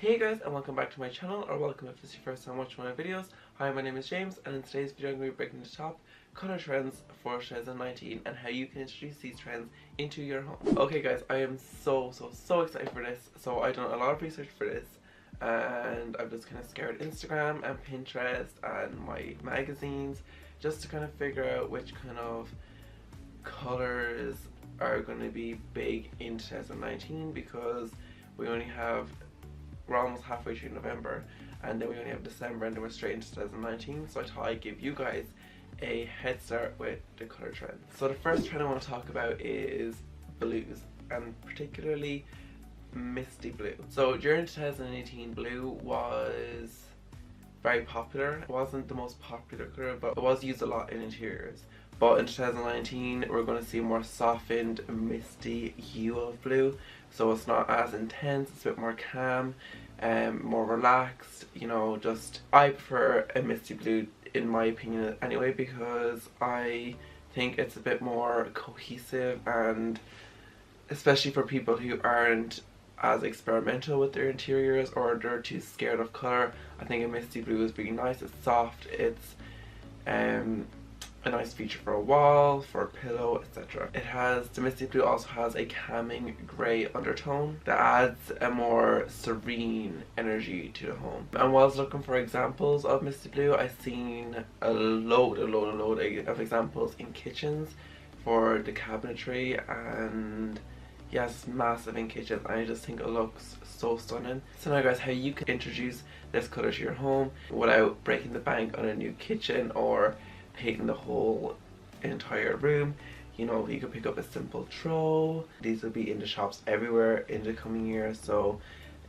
Hey guys, and welcome back to my channel, or welcome if this is your first time watching my videos. Hi, my name is James, and in today's video I'm going to be breaking the top colour trends for 2019 and how you can introduce these trends into your home. Okay guys, I am so excited for this. So I've done a lot of research for this, and I've just kind of scoured Instagram and Pinterest and my magazines just to kind of figure out which kind of colours are going to be big in 2019, because we're almost halfway through November, and then we only have December, and then we're straight into 2019. So I thought I'd give you guys a head start with the colour trends. So the first trend I want to talk about is blues, and particularly Misty Blue. So during 2018, blue was very popular. It wasn't the most popular colour, but it was used a lot in interiors. But in 2019, we're going to see a more softened, misty hue of blue. So it's not as intense, it's a bit more calm, more relaxed, you know. Just, I prefer a misty blue in my opinion anyway, because I think it's a bit more cohesive, and especially for people who aren't as experimental with their interiors or they're too scared of colour, I think a misty blue is really nice. It's soft, it's a nice feature for a wall, for a pillow, etc. The Misty Blue also has a calming grey undertone that adds a more serene energy to the home. And while I was looking for examples of Misty Blue, I've seen a load of examples in kitchens for the cabinetry, and yes, massive in kitchens, and I just think it looks so stunning. So now guys, how you can introduce this colour to your home without breaking the bank on a new kitchen or painting the whole entire room. You know, you could pick up a simple throw. These will be in the shops everywhere in the coming year, so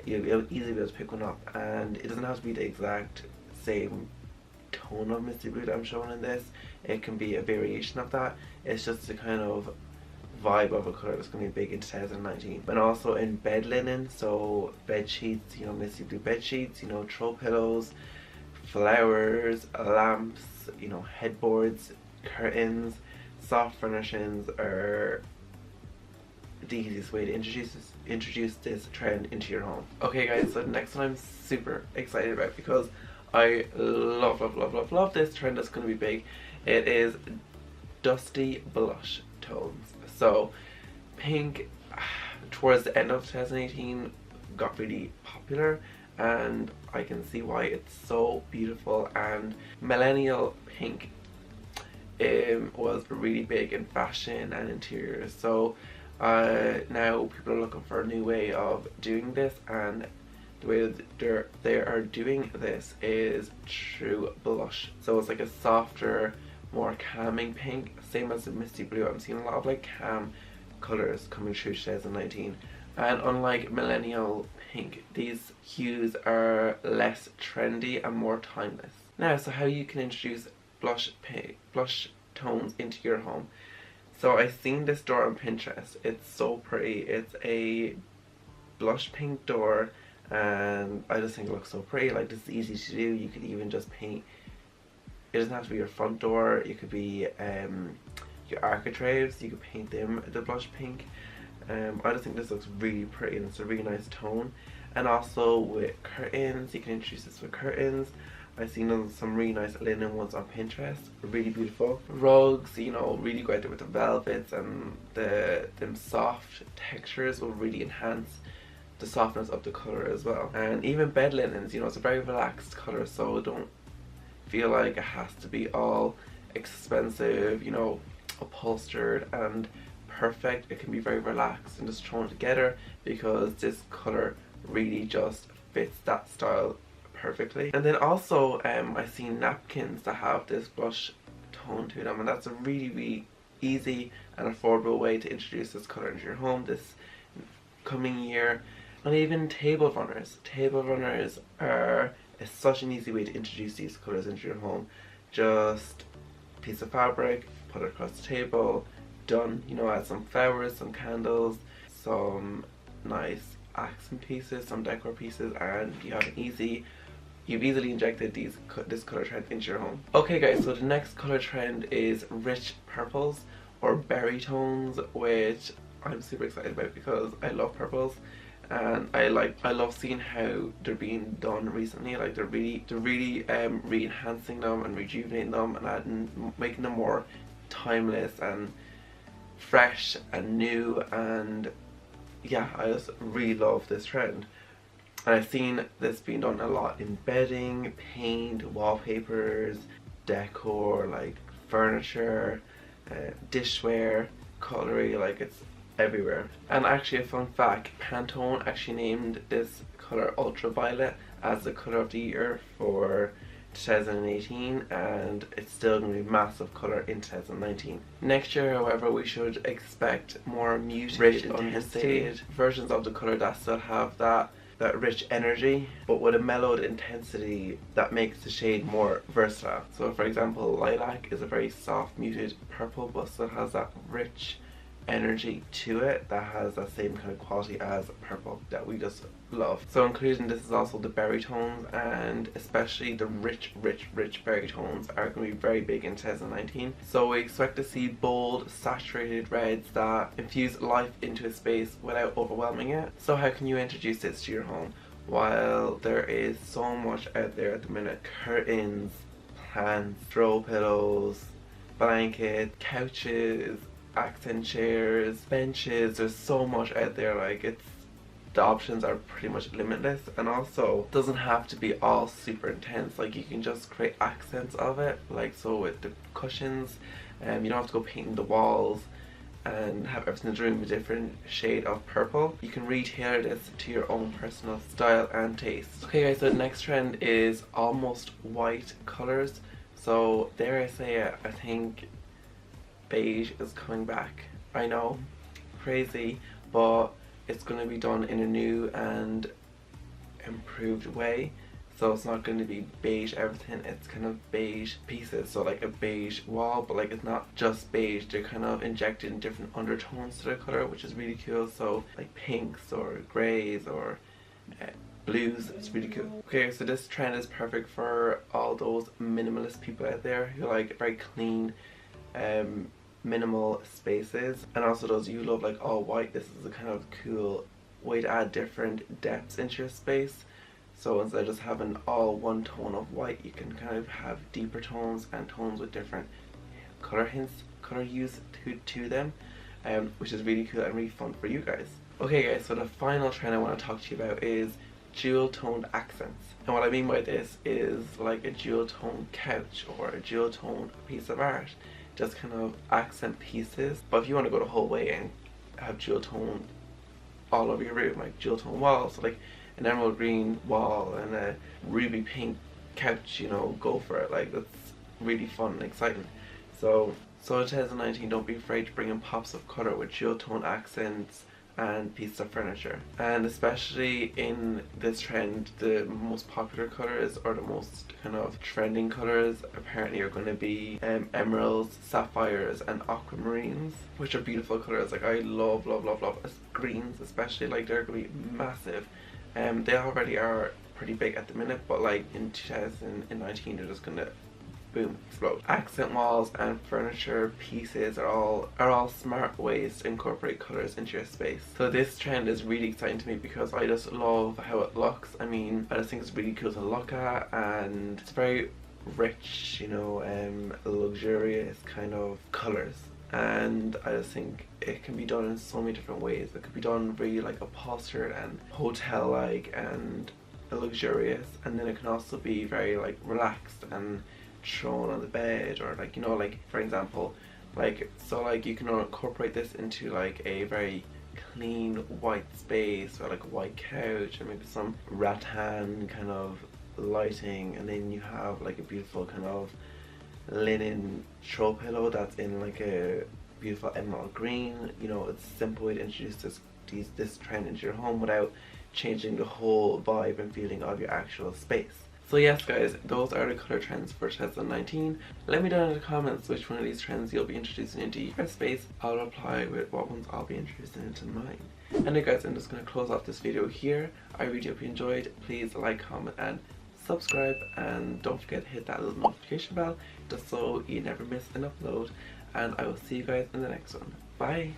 you'll easily be able to pick one up, and it doesn't have to be the exact same tone of Misty Blue that I'm showing in this. It can be a variation of that. It's just the kind of vibe of a colour that's going to be big in 2019. And also in bed linen, so bed sheets, you know, Misty Blue bed sheets, you know, throw pillows, flowers, lamps, you know, headboards, curtains, soft furnishings are the easiest way to introduce this trend into your home. Okay guys, so the next one I'm super excited about, because I love this trend that's going to be big. It is dusty blush tones. So pink towards the end of 2018 got really popular, and I can see why. It's so beautiful, and millennial pink was really big in fashion and interiors. So now people are looking for a new way of doing this, and the way they are doing this is through blush. So it's like a softer, more calming pink, same as the Misty Blue. I'm seeing a lot of like calm colours coming through 2019. And unlike millennial pink, these hues are less trendy and more timeless. Now, so how you can introduce blush tones into your home. So I've seen this door on Pinterest. It's so pretty. It's a blush pink door, and I just think it looks so pretty. Like, this is easy to do. You could even just paint. It doesn't have to be your front door. It could be your architraves. You could paint them the blush pink. I just think this looks really pretty, and it's a really nice tone. And also with curtains, you can introduce this with curtains. I've seen some really nice linen ones on Pinterest, really beautiful. Rugs, you know, really great with the velvets, and them soft textures will really enhance the softness of the colour as well. And even bed linens, you know, it's a very relaxed colour, so don't feel like it has to be all expensive, you know, upholstered and perfect. It can be very relaxed and just thrown together, because this colour really just fits that style perfectly. And then also I've seen napkins that have this blush tone to them, and that's a really easy and affordable way to introduce this colour into your home this coming year. And even table runners. Table runners are such an easy way to introduce these colours into your home. Just a piece of fabric, put it across the table, done. You know, add some flowers, some candles, some nice accent pieces, some decor pieces, and you've easily injected this colour trend into your home. Okay guys, so the next colour trend is rich purples or berry tones, which I'm super excited about because I love purples. and I love seeing how they're being done recently. Like they're really re-enhancing them and rejuvenating them and making them more timeless and fresh and new, and yeah, I just really love this trend. And I've seen this being done a lot in bedding, paint, wallpapers, decor, like furniture, dishware, cutlery, like it's everywhere. And actually, a fun fact, Pantone actually named this color Ultraviolet as the color of the year for 2018, and it's still going to be massive color in 2019. Next year, however, we should expect more muted, rich, intensified versions of the color that still have that rich energy, but with a mellowed intensity that makes the shade more versatile. So for example, lilac is a very soft muted purple, but still has that rich energy to it that has that same kind of quality as purple that we just love. So included in this is also the berry tones, and especially the rich berry tones are going to be very big in 2019. So we expect to see bold, saturated reds that infuse life into a space without overwhelming it. So how can you introduce this to your home? While there is so much out there at the minute, curtains, plants, throw pillows, blankets, couches, accent chairs, benches, there's so much out there. Like the options are pretty much limitless, and also it doesn't have to be all super intense. Like you can just create accents of it, like so with the cushions, you don't have to go painting the walls and have everything in the room a different shade of purple. You can re-tailor this to your own personal style and taste. Okay guys, so the next trend is almost white colors. So dare I say it, I think beige is coming back. I know, crazy, but it's going to be done in a new and improved way. So it's not going to be beige everything, it's kind of beige pieces. So like a beige wall, but like it's not just beige, they're kind of injected in different undertones to the color, which is really cool. So like pinks or greys or blues, it's really cool. Okay, so this trend is perfect for all those minimalist people out there who like very clean, minimal spaces, and also those you love like all white. This is a kind of cool way to add different depths into your space. So instead of just having all one tone of white, you can kind of have deeper tones and tones with different color hints, color hues to them, which is really cool and really fun for you guys. Okay guys, so the final trend I want to talk to you about is dual toned accents. And what I mean by this is like a dual tone couch or a dual tone piece of art. Just kind of accent pieces. But if you want to go the whole way and have dual tone all over your room, like dual tone walls, so like an emerald green wall and a ruby pink couch, you know, go for it. Like that's really fun and exciting. So in 2019, don't be afraid to bring in pops of color with dual tone accents and pieces of furniture. And especially in this trend, the most popular colors or the most kind of trending colors apparently are going to be emeralds, sapphires and aquamarines, which are beautiful colors. Like I love greens especially, like they're going to be massive. They already are pretty big at the minute, but like in 2019 they're just going to boom, explode. Accent walls and furniture pieces are all smart ways to incorporate colors into your space. So this trend is really exciting to me because I just love how it looks. I mean, I just think it's really cool to look at, and it's very rich, you know, luxurious kind of colors. And I just think it can be done in so many different ways. It could be done really like upholstered and hotel-like and luxurious, and then it can also be very like relaxed and thrown on the bed, or like, you know, like for example, like so like you can incorporate this into like a very clean white space or like a white couch and maybe some rattan kind of lighting, and then you have like a beautiful kind of linen throw pillow that's in like a beautiful emerald green. You know, it's a simple way to introduce this trend into your home without changing the whole vibe and feeling of your actual space. So yes guys, those are the color trends for 2019. Let me know in the comments which one of these trends you'll be introducing into your space. I'll reply with what ones I'll be introducing into mine. Anyway guys, I'm just going to close off this video here. I really hope you enjoyed. Please like, comment and subscribe, and don't forget to hit that little notification bell just so you never miss an upload. And I will see you guys in the next one. Bye!